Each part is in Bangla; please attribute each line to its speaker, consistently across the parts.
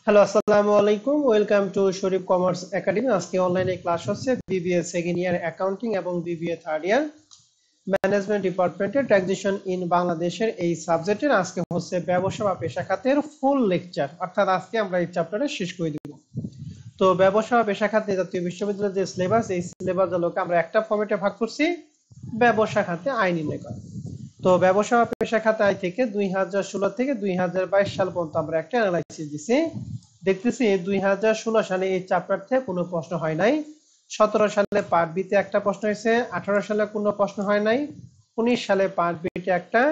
Speaker 1: হ্যালো, আসসালামু আলাইকুম। Welcome to Sharif commerce academy. আজকে অনলাইনে ক্লাস হচ্ছে বিবিএ সেকেন্ড ইয়ার অ্যাকাউন্টিং এবং বিবিএ থার্ড ইয়ার ম্যানেজমেন্ট ডিপার্টমেন্টের ট্রানজিশন ইন বাংলাদেশের এই সাবজেক্টের আজকে হচ্ছে ব্যবসা বা পেশা খাতের ফুল লেকচার, অর্থাৎ আজকে আমরা এই চ্যাপ্টারে শেষ করে দিব। তো ব্যবসা বা পেশা খাতে জাতীয় বিশ্ববিদ্যালয়ের যে সিলেবাস, এই সিলেবাসগুলোকে আমরা একটা ফর্মেটে ভাগ করছি, ব্যবসা খাতে আয় নির্ণয় করা। তো ব্যবসা বা পেশা খাতে আয় থেকে 2016 থেকে 2022 সাল পর্যন্ত আমরা একটা অ্যানালাইসিস দিছি। দেখতেছি 2016 সালে এই চ্যাপ্টার থেকে কোনো প্রশ্ন হয় নাই। 17 সালে পার্ট বিতে একটা প্রশ্ন হয়েছে, 18 সালে কোনো প্রশ্ন হয় নাই, 19 সালে পার্ট বিতে একটা,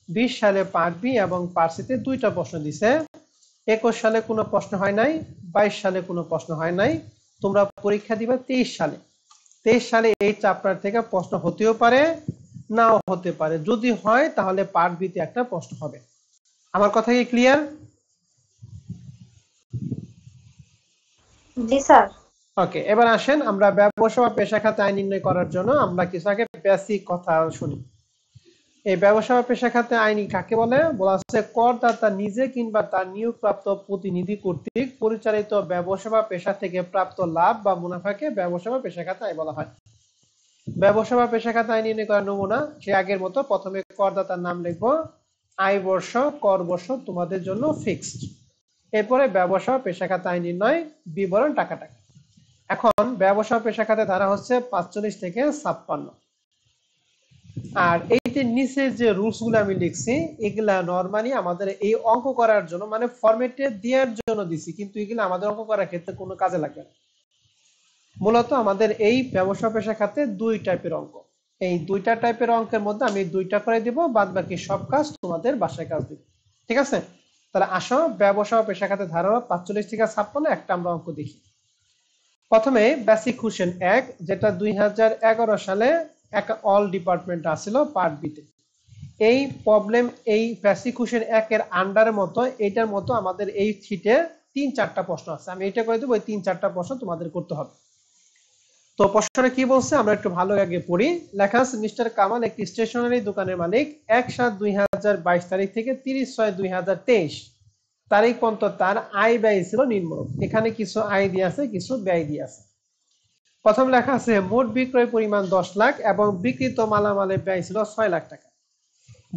Speaker 1: 20 সালে পার্ট বি এবং পার্ট সিতে দুইটা প্রশ্ন দিছে, 21 সালে কোনো প্রশ্ন হয় নাই, 22 সালে কোনো প্রশ্ন হয় নাই। তোমরা পরীক্ষা দিবা 23 সালে। 23 সালে এই চ্যাপ্টার থেকে প্রশ্ন হতেও পারে, নাও হতে পারে। যদি হয় তাহলে পার্ট বিতে একটা প্রশ্ন হবে। আমার কথা কি ক্লিয়ার?
Speaker 2: জি স্যার।
Speaker 1: ওকে, এবার আসেন আমরা ব্যবসা বা পেশা খাতে আয় নির্ণয় করার জন্য আমরা কিছু আগে বেসিক কথা শুনি। এই ব্যবসা বা পেশা খাতে আইনি কাকে বলে? বলা হচ্ছে করদাতা নিজে কিংবা তার নিয়োগপ্রাপ্ত প্রতিনিধি কর্তৃক পরিচালিত ব্যবসা বা পেশা থেকে প্রাপ্ত লাভ বা মুনাফাকে ব্যবসা বা পেশা খাতে আয় বলা হয়। ব্যবসা বা পেশা খাতে আয় নির্ণয় করার নমুনা সে আগের মতো, প্রথমে করদাতার নাম লিখবো, আয় বর্ষ, কর বর্ষ তোমাদের জন্য ফিক্সড। এরপরে ব্যবসা বা পেশা খাতে আয় নির্ণয়, বিবরণ টাকা। এখন ব্যবসা পেশা খাতে ধারা হচ্ছে 45 থেকে 56। আর এই যে নিচে যে রুলস গুলো আমি লিখছি, এগুলা নরমালি আমাদের এই অঙ্ক করার জন্য, মানে ফরম্যাটে দেওয়ার জন্য দিছি, কিন্তু এগুলো আমাদের অঙ্ক করার ক্ষেত্রে কোনো কাজে লাগবে না। মূলত আমাদের এই ব্যবসা পেশা খাতে দুই টাইপের অঙ্ক। এই দুইটা টাইপের অঙ্কের মধ্যে আমি দুইটা করে দিব, বাদ বাকি সব কাজ তোমাদের বাসায় কাজ দিব। ঠিক আছে? তাহলে আসো ব্যবসা পেশা খাতে ধারা 45 থেকে 56 একটা আমরা অঙ্ক দেখি। প্রথমে বেসিক কোশ্চেন 1, যেটা 2011 সালে একটা অল ডিপার্টমেন্ট আসছিল পার্ট বিতে। এই প্রবলেম, এই বেসিক কোশ্চেন 1 এর আন্ডারের মতো এটার মতো আমাদের এই শীটে 3-4টা প্রশ্ন আছে। আমি এটা করে দেবো, ওই 3-4টা প্রশ্ন তোমাদের করতে হবে। তো প্রশ্নটা কি বলছে আমরা একটু ভালো আগে পড়ি। লেখা আছে, মিস্টার কামাল একটি স্টেশনারি দোকানের মালিক। 1/7/2022 তারিখ থেকে 30/6/2023 তারিখ পর্যন্ত তার আয় ব্যয় ছিল নিম্নরূপ। এখানে কিছু আয় দিয়ে আছে, কিছু ব্যয় দিয়ে আছে। প্রথম লেখা আছে মোট বিক্রয় পরিমাণ 10 লাখ এবং বিক্রিত মালামালের ব্যয় ছিল 6 লাখ টাকা।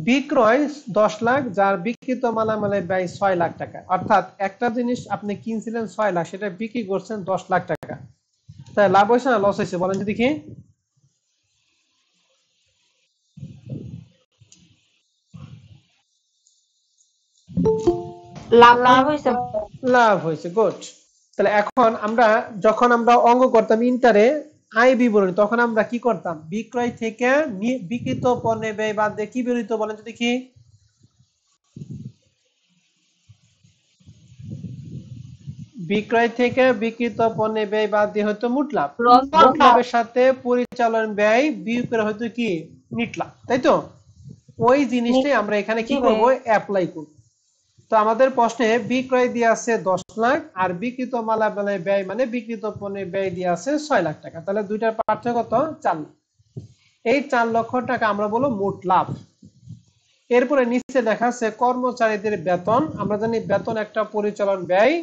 Speaker 1: বিক্রয় 10 লাখ, যার বিক্রিত মালামালের ব্যয় 6 লাখ টাকা। অর্থাৎ একটা জিনিস আপনি কিনছিলেন 6 লাখ, সেটা বিক্রি করছেন 10 লাখ টাকা। তাই লাভ হয়েছে না লস হয়েছে বলেন তো দেখি?
Speaker 2: লাভ হয়েছে।
Speaker 1: লাভ হয়েছে, গুড। তাহলে এখন আমরা যখন আমরা অঙ্ক করতাম ইন্টারে আয় বিবরণী, তখন আমরা কি করতাম? বিক্রয় থেকে বিক্রিত পণ্যের ব্যয় বাদ দিয়ে কি বেরোতো বলেন তো দেখি? বিক্রয় থেকে বিক্রিত পণ্যের ব্যয় বাদ দিয়ে হয়তো মোট লাভ। মোট লাভের সাথে পরিচালন ব্যয় বিয়োগ করে হয়তো কি নিট লাভ, তাই তো? ওই জিনিসটাই আমরা এখানে কি করব? অ্যাপ্লাই করব। তো আমাদের প্রশ্নে বিক্রয় দিয়ে আছে 10 লাখ আর বিক্রিত মালামালের ব্যয় মানে বিক্রিত পণ্যের ব্যয় দিয়ে আছে 6 লাখ টাকা। তাহলে দুইটার পার্থক্য কত? 4 লাখ। এই 4 লক্ষ টাকা আমরা বলবো মোট লাভ। এরপরে নিচে দেখা আছে কর্মচারীদের বেতন। আমরা জানি বেতন একটা পরিচালন ব্যয়,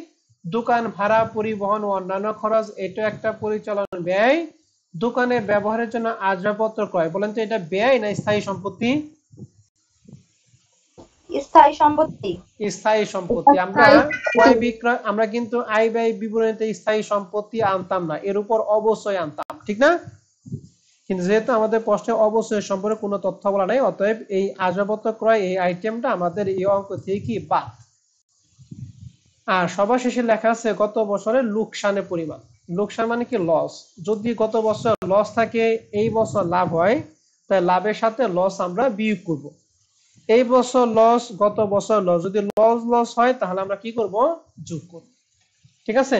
Speaker 1: দোকান ভাড়া, পরিবহন ও অন্যান্য খরচ এটা একটা পরিচালন ব্যয়, দোকানে ব্যবহারের জন্য আসবাবপত্র ক্রয়। বলেন তো এটা ব্যয় না স্থায়ী সম্পত্তি?
Speaker 2: স্থায়ী সম্পত্তি।
Speaker 1: স্থায়ী সম্পত্তি। আমরা ক্রয় বিক্রয়, আমরা কিন্তু আয় ব্যয় বিবরণীতে স্থায়ী সম্পত্তি আনতাম না, এর উপর অবশ্যই আনতাম, ঠিক না? কিন্তু যেহেতু আমাদের প্রশ্নে অবশ্যই সম্পর্কে কোনো তথ্য বলা নাই, অতএব এই আসবাবপত্র ক্রয় এই আইটেমটা আমাদের এই অঙ্ক থেকে কি বাদ। আর সবার শেষে লেখা আছে গত বছরের লোকসানের পরিমাণ। লোকসান মানে কি? লস। যদি গত বছর লস থাকে, এই বছর লাভ হয়, তাই লাভের সাথে লস আমরা বিয়োগ করব। এই বছর লস, গত বছর লস, যদি লস হয় তাহলে আমরা কি করব? যোগ করব। ঠিক আছে?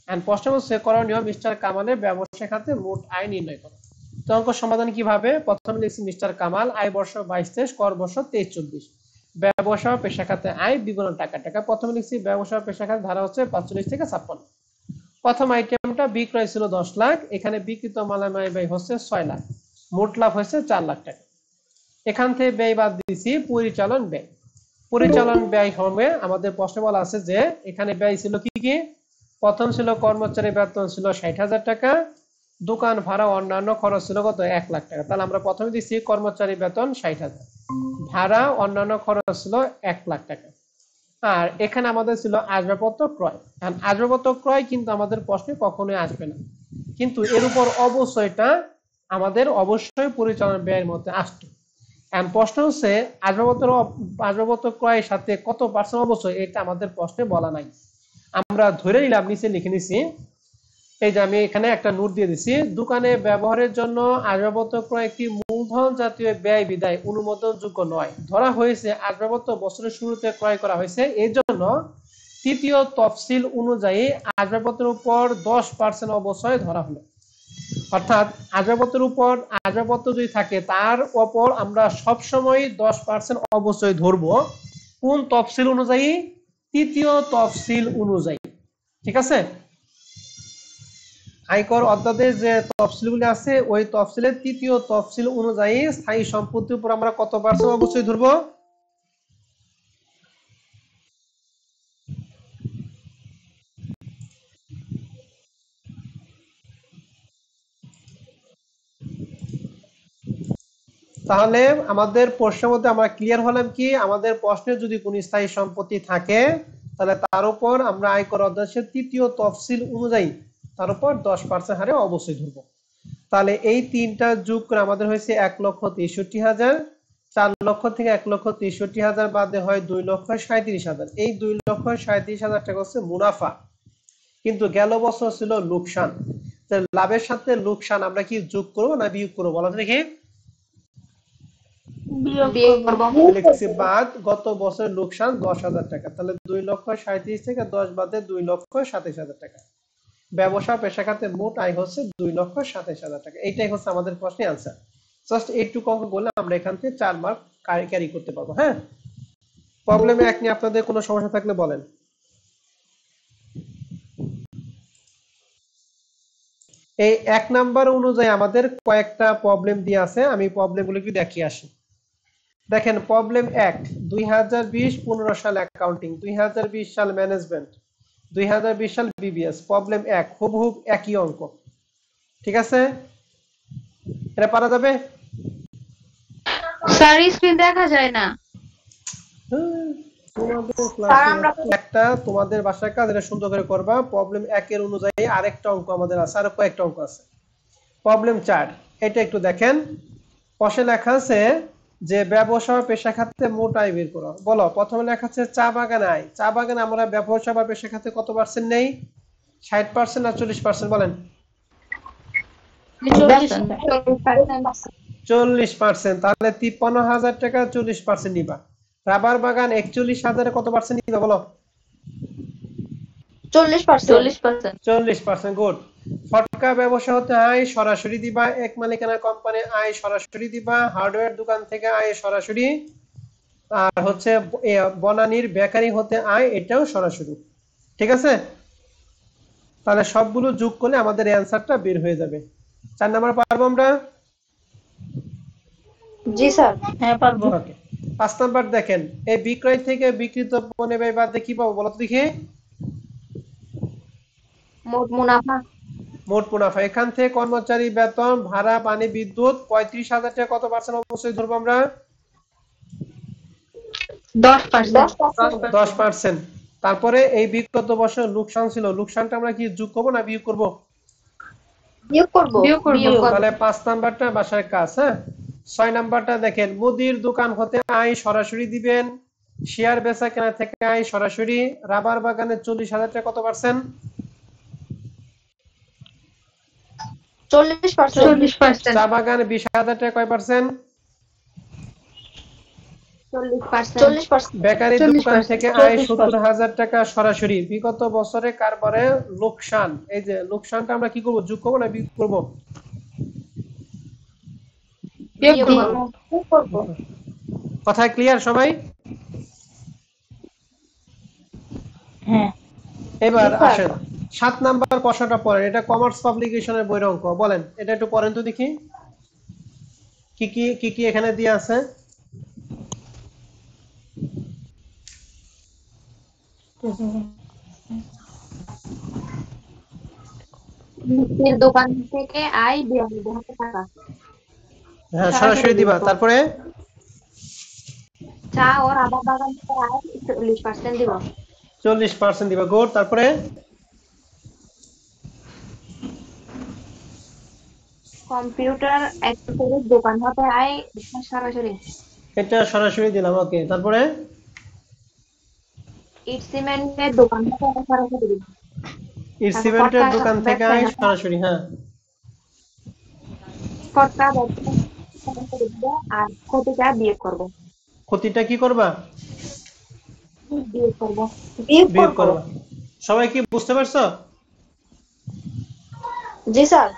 Speaker 1: এন্ড প্রশ্ন হচ্ছে করণীয় মিস্টার কামালের ব্যবসা খাতে মোট আয় নির্ণয় করো। তো অঙ্ক সমাধান কিভাবে? প্রথমে লিখছি মিস্টার কামাল আয় বর্ষ 22-23, কর বর্ষ 23-24, ব্যবসা পেশা খাতে আয় বিবরণ টাকা। প্রথমে লিখছি ব্যবসা পেশা খাতে ধারা হচ্ছে 45 থেকে 56। প্রথম আইটেমটা বিক্রয় ছিল 10 লাখ, এখানে বিক্রিত মালামাল ব্যয় হচ্ছে 6 লাখ, মোট লাভ হচ্ছে 4 লাখ টাকা। এখান থেকে ব্যয় বাদ দিয়েছি পরিচালন ব্যয়। পরিচালন ব্যয় হবে আমাদের প্রশ্নে বলা আছে যে এখানে ব্যয় ছিল কি কি প্রথম ছিল কর্মচারী বেতন ছিল ৬০,০০০ টাকা দোকান ভাড়া অন্যান্য খরচ ছিল কত ১,০০,০০০ টাকা তাহলে আমরা প্রথমে দিচ্ছি কর্মচারী বেতন ৬০,০০০ ভাড়া অন্যান্য খরচ ছিল ১,০০,০০০ টাকা আর এখানে আমাদের ছিল আসবাবপত্র ক্রয় এখন আসবাবপত্র ক্রয় কিন্তু আমাদের প্রশ্নে কখনোই আসবে না কিন্তু এর উপর অবশ্যইটা আমাদের অবশ্যই পরিচালনা ব্যয়ের মধ্যে আসতো এখন প্রশ্ন হচ্ছে আসবাবপত্র ক্রয়ের সাথে কত পার্সেন্ট অবশ্যই এটা আমাদের প্রশ্নে বলা নাই আমরা ধরে নিলাম নিচে লিখে নিছি এই যে আমি এখানে একটা নোট দিয়ে দিছি দোকানে ব্যবহারের জন্য আসবাবপত্র ক্রয় একটি মূলধন জাতীয় ব্যয় বিধায় অনুমোদনযোগ্য নয় ধরা হয়েছে আসবাবপত্র বছরের শুরুতে ক্রয় করা হয়েছে এই জন্য তৃতীয় তফসিল অনুযায়ী আসবাবপত্রের উপর 10% অবশ্যই ধরা হলো অর্থাৎ আসবাবপত্রের উপর আসবাবপত্র যদি থাকে তার উপর আমরা সবসময় 10% অবশ্যই ধরবো কোন তফসিল অনুযায়ী তৃতীয় তফসিল অনুযায়ী ঠিক আছে আয়কর অধ্যাদেশ যে তফসিলগুলি আছে ওই তফসিলের তৃতীয় তফসিল অনুযায়ী স্থায়ী সম্পত্তির উপর আমরা কত পার্সেন্ট অবশ্যই ধরবো তাহলে আমাদের প্রশ্নের মধ্যে আমরা ক্লিয়ার হলাম কি আমাদের প্রশ্নে যদি কোনো স্থায়ী সম্পত্তি থাকে তাহলে তার উপর আমরা আয়কর অধ্যাদেশের তৃতীয় তফসিল অনুযায়ী তার উপর 10% হারে অবশ্যই ধরবো তাহলে এই তিনটা যোগ করে আমাদের হয়েছে ১,৬৩,০০০ ৪ লক্ষ থেকে ১,৬৩,০০০ বাদে হয় ২,৩৭,০০০ এই ২,৩৭,০০০ টাকা হচ্ছে মুনাফা কিন্তু গেল বছর ছিল লোকসান লাভের সাথে লোকসান আমরা কি যোগ করবো না বিয়োগ করবো বলো দেখি লিখছি বাদ গত বছর লোকসান ১০,০০০ টাকা তাহলে ২,৩৭,০০০ থেকে ১০ বাদে ২,২৭,০০০ টাকা ব্যবসা পেশা খাতে মোট আয় হচ্ছে ২,২৭,০০০ টাকা এইটাই হচ্ছে আমাদের প্রশ্নের আনসার জাস্ট এইটুকু অঙ্ক বললে আমরা এখান থেকে ৪ মার্ক ক্যারি করতে পারবো হ্যাঁ প্রবলেমে এক নিয়ে আপনাদের কোনো সমস্যা থাকলে বলেন এই ১ নাম্বার অনুযায়ী আমাদের কয়েকটা প্রবলেম দিয়ে আছে আমি প্রবলেমগুলো একটু দেখিয়ে আসি দেখেন প্রবলেম ১ ২০২০-১৫ সাল অ্যাকাউন্টিং ২০২০ সাল ম্যানেজমেন্ট ২০২০ সাল বিবিএস প্রবলেম ১ হুবহুব একই অঙ্ক ঠিক আছে এটা পারা যাবে
Speaker 3: স্যার স্ক্রিন দেখা যায় না
Speaker 1: তোমাদের ক্লাসে একটা তোমাদের বাসায় কাজ এটা সুন্দর করে করবা প্রবলেম ১ এর অনুযায়ী আরেকটা অঙ্ক আমাদের আছে আর কয়েকটা অঙ্ক আছে প্রবলেম ৪ এটা একটু দেখেন পাশে লেখা আছে যে ব্যবসা পেশা খাতে মোট আয় বের করো বলো প্রথমে লেখা আছে চা বাগান আয় চা বাগান আমরা ব্যবসা বা পেশা খাতে কত পার্সেন্ট নেই ৬০% না ৪০% বলেন ৪০% তাহলে ৫৩,০০০ টাকা ৪০% নিবা রাবার বাগান ৪১,০০০ কত পার্সেন্ট নিবা বলো ৪০% গুড ফটকা ব্যবসা হতে আয় সরাসরি দিবা এক মালিকানা কোম্পানি আয় সরাসরি দিবা হার্ডওয়্যার দোকান থেকে আয় সরাসরি আর হচ্ছে বনানীর বেকারি হতে আয় এটাও সরাসরি ঠিক আছে তাহলে সবগুলো যোগ করলে আমাদের অ্যানসারটা বের হয়ে যাবে ৪ নাম্বার পারবো আমরা
Speaker 2: জি স্যার
Speaker 3: হ্যাঁ পারবো
Speaker 1: ওকে ৫ নাম্বার দেখেন এই বিক্রয় থেকে বিক্রিত পণ্য ব্যয় বাদে কি পাবো বলো তো দেখি
Speaker 2: মোট মুনাফা
Speaker 1: মোট মুনাফা এখান থেকে কর্মচারী বেতন ভাড়া পানি বিদ্যুৎ ৩৫,০০০ টাকা কত পার্সেন্ট অবশ্যই ধরবো আমরা 10% তারপরে এই বিগত বছর লোকসান ছিল লোকসানটা আমরা কি যোগ করবো না বিয়োগ করবো
Speaker 2: বিয়োগ করব
Speaker 1: তাহলে ৫ নাম্বারটা বাসায় কাজ হ্যাঁ ৬ নাম্বারটা দেখেন মুদির দোকান হতে আয় সরাসরি দিবেন শেয়ার বেচা কেনা থেকে আয় সরাসরি রাবার বাগানে ৪০,০০০ টাকা কত পার্সেন্ট
Speaker 2: ৪০%
Speaker 1: চা বাগানে ২০,০০০ টাকা কয় পার্সেন্ট
Speaker 2: ৪০%
Speaker 1: বেকারি দোকান থেকে আয় ৭০,০০০ টাকা সরাসরি বিগত বছরে কারবারে লোকসান এই যে লোকসানটা আমরা কি করব যোগ করব না বিয়োগ করব কথা ক্লিয়ার সবাই
Speaker 3: হ্যাঁ
Speaker 1: এবার আসেন ৭ নাম্বার প্রশ্নটা পড়েন এটা কমার্স পাবলিকেশনের বইয়ের অঙ্ক বলেন এটা একটু পড়েন তো দেখি কি কি এখানে দিয়ে আছে
Speaker 2: মিষ্টির দোকান থেকে আয় বিয়াল্লিশ হাজার টাকা।
Speaker 1: হ্যাঁ সরাসরি দিবা। তারপরে
Speaker 2: চা ও রাবার বাগান থেকে আয় 40% দিব।
Speaker 1: 40% দিবা। গুড। তারপরে
Speaker 2: কম্পিউটার অ্যাক্সেসরিজ দোকান হতে আয় সরাসরি।
Speaker 1: এটা সরাসরি দিলাম। ওকে। তারপরে
Speaker 2: ইট সিমেন্টের দোকান হতে আয় সরাসরি দিব।
Speaker 1: ইট
Speaker 2: তারপর
Speaker 1: সিমেন্টের
Speaker 2: পটকা
Speaker 1: দোকান থেকে
Speaker 2: ব্যবসায়ী
Speaker 1: আয়
Speaker 2: হতে
Speaker 1: সরাসরি। হ্যাঁ
Speaker 2: পটকা ব্যবসায়ী সরাসরি দিব। আর ক্ষতিটা বিয়োগ করব।
Speaker 1: ক্ষতিটা কি করবা?
Speaker 2: বিয়োগ করব। বিয়োগ
Speaker 1: বিয়োগ
Speaker 2: করব।
Speaker 1: করবা। সবাই কি বুঝতে পারছো?
Speaker 2: জি স্যার।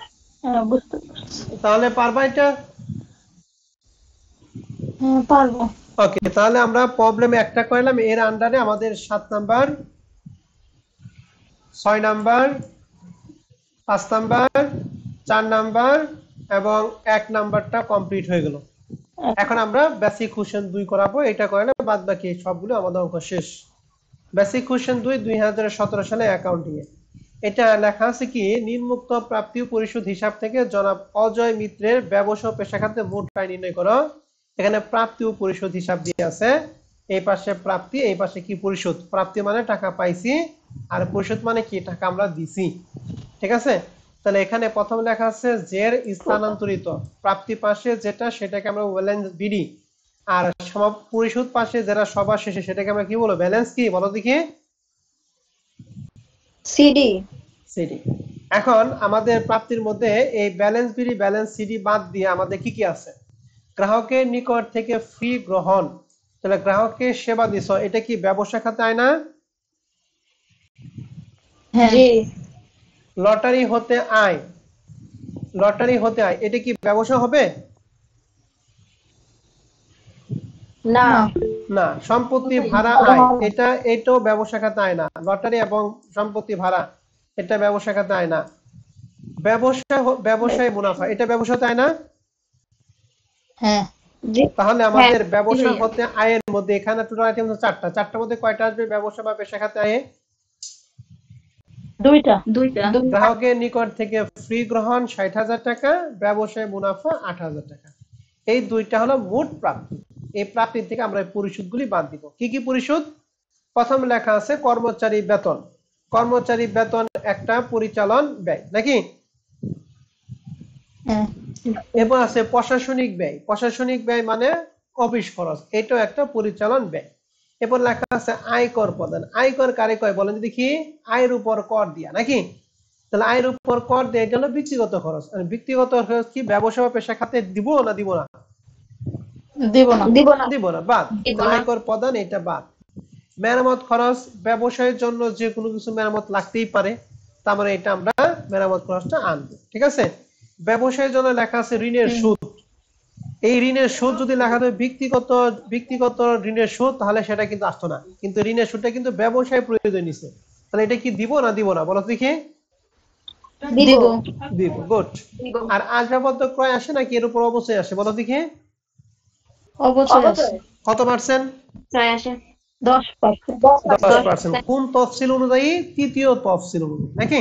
Speaker 3: হ্যাঁ বুঝতে পারছি।
Speaker 1: তাহলে পারবা এটা?
Speaker 3: হ্যাঁ পারবো।
Speaker 1: ওকে। তাহলে আমরা প্রবলেম একটা করলাম। এর আন্ডারে আমাদের 7 নাম্বার, 6 নাম্বার, 5 নাম্বার, 4 নাম্বার এবং 1 নাম্বারটা কমপ্লিট হয়ে গেল। এখন আমরা বেসিক কোশ্চেন 2 করাবো। এটা করলে বাদ বাকি সবগুলো আমাদের অঙ্ক শেষ। বেসিক কোশ্চেন 2 2017 সালে অ্যাকাউন্টিং এ। এটা লেখা আছে কি, নিম্নোক্ত প্রাপ্তি ও পরিশোধ হিসাব থেকে জনাব অজয় মিত্রের ব্যবসা ও পেশা খাতে মোট আয় নির্ণয় করো। এখানে প্রাপ্তি ও পরিশোধ হিসাব দিয়ে আছে। এই পাশে প্রাপ্তি, এই পাশে কি পরিশোধ। প্রাপ্তি মানে টাকা পাইছি, আর পরিশোধ মানে কি টাকা আমরা দিছি। ঠিক আছে। তাহলে এখানে প্রথম লেখা আছে জের স্থানান্তরিত। প্রাপ্তি পাশে যেটা সেটাকে আমরা ব্যালেন্স বিডি, আর পরিশোধ পাশে যারা সবার শেষে সেটাকে আমরা কি বলবো, ব্যালেন্স কি বলো দেখি?
Speaker 2: সিডি।
Speaker 1: সিডি। এখন আমাদের প্রাপ্তির মধ্যে এই ব্যালেন্স বিডি ব্যালেন্স সিডি বাদ দিয়ে আমাদের কি কি আছে? গ্রাহকের নিকট থেকে ফি গ্রহণ। তাহলে গ্রাহককে সেবা দিছ, এটা কি ব্যবসা খাতে আয় না?
Speaker 2: জি।
Speaker 1: লটারি হতে আয়, লটারি হতে আয়, এটা কি ব্যবসা হবে?
Speaker 2: না।
Speaker 1: না। সম্পত্তি ভাড়া আয়, এটাও ব্যবসা খাতে আয় না। লটারি এবং সম্পত্তি ভাড়া এটা ব্যবসা খাতে আয় না। ব্যবসায় মুনাফা, এটা ব্যবসাতে আয় না?
Speaker 3: হ্যাঁ।
Speaker 1: তাহলে আমাদের ব্যবসা হতে আয়ের মধ্যে এখানে টোটাল আইটেম হচ্ছে 4টা। 4টার মধ্যে কয়টা আসবে ব্যবসা বা পেশা খাতে আয়ে?
Speaker 3: 2টা।
Speaker 1: গ্রাহকের নিকট থেকে ফ্রি গ্রহণ 60,000 টাকা, ব্যবসায় মুনাফা 8,000 টাকা। এই দুইটা হলো মোট প্রাপ্তি। এই প্রাপ্তির থেকে আমরা পরিশোধগুলি বাদ দিব। কি কি পরিশোধ? প্রথম লেখা আছে কর্মচারী বেতন। কর্মচারী বেতন একটা পরিচালন ব্যয় নাকি? এরপর আছে প্রশাসনিক ব্যয়। প্রশাসনিক ব্যয় মানে অফিস খরচ, এটাও একটা পরিচালন ব্যয়। এরপর লেখা আছে আয়কর প্রদান। আয়কর কারে কয় বলেন দেখি? আয়ের উপর কর দিয়া নাকি? তাহলে আয়ের উপর কর দিয়ে এটা হলো ব্যক্তিগত খরচ। ব্যক্তিগত খরচ কি ব্যবসা বা পেশা খাতে দিব না দিব না? দিব না, বাদ। আয়কর প্রদান এটা বাদ। মেরামত খরচ, ব্যবসায়ের জন্য যে কোনো কিছু মেরামত লাগতেই পারে, তার মানে এটা আমরা মেরামত খরচটা আনবো। ঠিক আছে। ব্যবসায়ের জন্য লেখা আছে ঋণের সুদ। এই ঋণের সুদ যদি লেখা থাকে ব্যক্তিগত ঋণের সুদ, তাহলে সেটা কিন্তু আসতো না। কিন্তু ঋণের সুদটা কিন্তু ব্যবসায় প্রয়োজন নিছে, তাহলে এটা কি দিব না দিব না বলো দেখি? দিব। গুড। আর আসবাবপত্র ক্রয় আসে নাকি এর উপর অবশ্যই আসে বলো দেখি? কত পার্সেন্ট? 10%। কোন তফসিল অনুযায়ী? তৃতীয় তফসিল অনুযায়ী নাকি?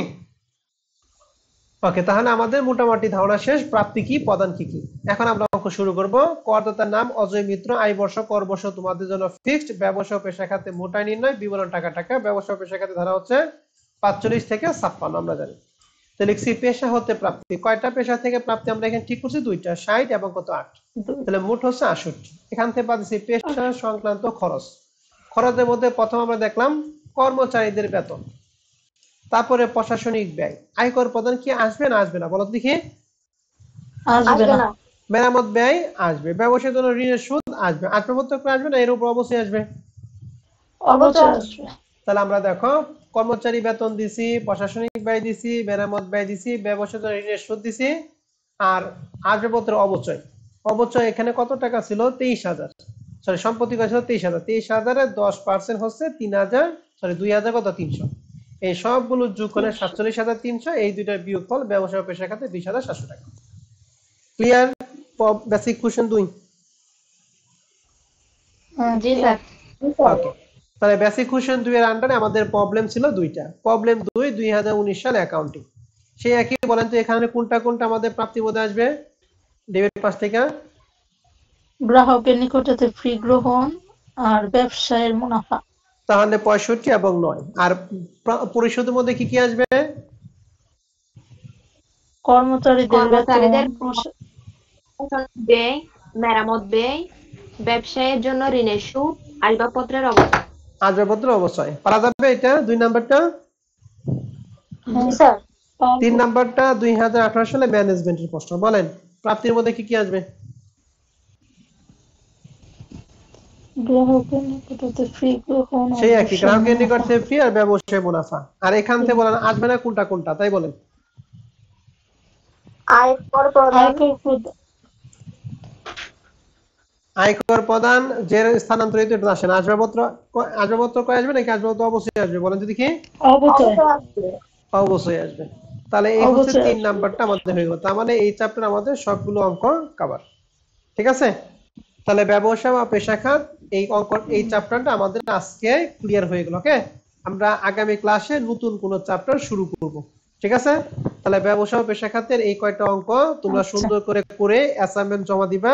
Speaker 1: ওকে। তাহলে আমাদের মোটামুটি ধারণা শেষ প্রাপ্তি কি, প্রদান কি কি। এখন আমরা অঙ্ক শুরু করব। করদাতার নাম অজয় মিত্র, আয় বর্ষ কর বর্ষ তোমাদের জন্য ফিক্সড। ব্যবসা ও পেশা খাতে মোটা নির্ণয়, বিবরণ টাকা টাকা। ব্যবসা ও পেশা খাতে ধারা হচ্ছে 45 থেকে 56 আমরা জানি। তো লিখছি পেশা হতে প্রাপ্তি। কয়টা পেশা থেকে প্রাপ্তি আমরা এখানে ঠিক করছি? 2টা, 60 এবং কত 8। তাহলে মোট হচ্ছে 68। এখান থেকে বাদ দিচ্ছি পেশা সংক্রান্ত খরচ। খরচের মধ্যে প্রথম আমরা দেখলাম কর্মচারীদের বেতন, তারপরে প্রশাসনিক ব্যয়। আয়কর প্রদান কি আসবে না আসবে না বলো দেখি?
Speaker 3: আসবে না।
Speaker 1: মেরামত ব্যয় আসবে। ব্যবসায়ের জন্য ঋণের সুদ আসবে। আসবাবপত্র আসবে না? এর উপর অবশ্যই আসবে। তাহলে আমরা দেখো কর্মচারী বেতন দিছি, প্রশাসনিক ব্যয় দিছি, মেরামত ব্যয় দিছি, ব্যবসায়ের জন্য ঋণের সুদ দিছি, আর আসবাবপত্র অবচয়। অবচয় এখানে কত টাকা ছিল? 23,000। সরি, সম্পত্তি কত ছিল? 23,000। 23,000-এর 10% হচ্ছে 3,000, সরি 2,000 কত? 300। এই সবগুলো যোগ করে 47,300। এই দুইটার বিয়োগফল ব্যবসা ও পেশা খাতে 20,700 টাকা। ক্লিয়ার? Basic question 2।
Speaker 2: জি স্যার।
Speaker 1: ওকে। তাহলে বেসিক কোশ্চেন 2 এর আন্ডারে আমাদের প্রবলেম ছিল দুইটা। প্রবলেম 2 2019 সাল অ্যাকাউন্টিং। সেই একই বলেন তো এখানে কোনটা কোনটা আমাদের প্রাপ্তিবোধে আসবে ডেবিট পাশ থেকে?
Speaker 3: গ্রাহকের নিকট হতে ফি গ্রহণ আর ব্যবসায়ের মুনাফা।
Speaker 1: তাহলে 65 এবং 9। আর পরিশোধের মধ্যে কি কি আসবে?
Speaker 3: কর্মচারীদের
Speaker 2: কর্মচারীদের
Speaker 3: বেতন,
Speaker 2: ব্যয়, মেরামত ব্যয়, ব্যবসায়ের জন্য ঋণের সুদ, আসবাবপত্রের অবস্থা।
Speaker 1: আসবাবপত্র অবশ্যই পারা যাবে এটা 2 নাম্বারটা।
Speaker 3: হ্যাঁ স্যার
Speaker 1: 3 নাম্বারটা 2018 সালে ম্যানেজমেন্টের প্রশ্ন। বলেন প্রাপ্তির মধ্যে কি কি আসবে?
Speaker 3: গ্রাহকের নিকট হতে ফি গ্রহণ আর
Speaker 1: সেই একই,
Speaker 3: ব্যবসায়ের
Speaker 1: গ্রাহকের নিকট
Speaker 3: মুনাফা।
Speaker 1: থেকে ফি আর ব্যবসায় মুনাফা। আর এখান থেকে বলেন আসবে না কোনটা কোনটা, তাই বলেন।
Speaker 2: আয়কর প্রদান,
Speaker 3: আয়কর প্রদান,
Speaker 1: আয়কর প্রদান যে স্থানান্তরিত এটা আসে না। আসবাবপত্র, আসবাবপত্র কয় আসবে নাকি আসবাবপত্র অবশ্যই আসবে? বলেন যদি কি
Speaker 3: অবচয়,
Speaker 1: অবশ্যই আসবে। তাহলে এই হচ্ছে
Speaker 3: অবচয়
Speaker 1: 3
Speaker 3: আসবে।
Speaker 1: নাম্বারটা আমাদের হয়ে গেল। তার মানে এই চ্যাপ্টার আমাদের সবগুলো অঙ্ক কভার। ঠিক আছে? তাহলে ব্যবসা বা পেশা খাত এই অঙ্ক এই চ্যাপ্টারটা আমাদের আজকে ক্লিয়ার হয়ে গেল। ওকে, আমরা আগামী ক্লাসে নতুন কোন চ্যাপ্টার শুরু করব। ঠিক আছে? তাহলে ব্যবসা ও পেশা খাতের এই কয়টা অঙ্ক তোমরা
Speaker 3: আচ্ছা
Speaker 1: সুন্দর করে করে অ্যাসাইনমেন্ট জমা দিবা।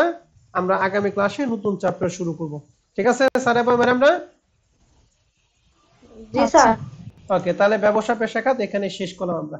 Speaker 1: আমরা আগামী ক্লাসে নতুন চ্যাপ্টার শুরু করব। ঠিক আছে স্যার এবং ম্যাডামরা?
Speaker 2: জি
Speaker 3: আচ্ছা।
Speaker 2: স্যার।
Speaker 1: ওকে, তাহলে ব্যবসা পেশা খাত এখানে শেষ করলাম আমরা।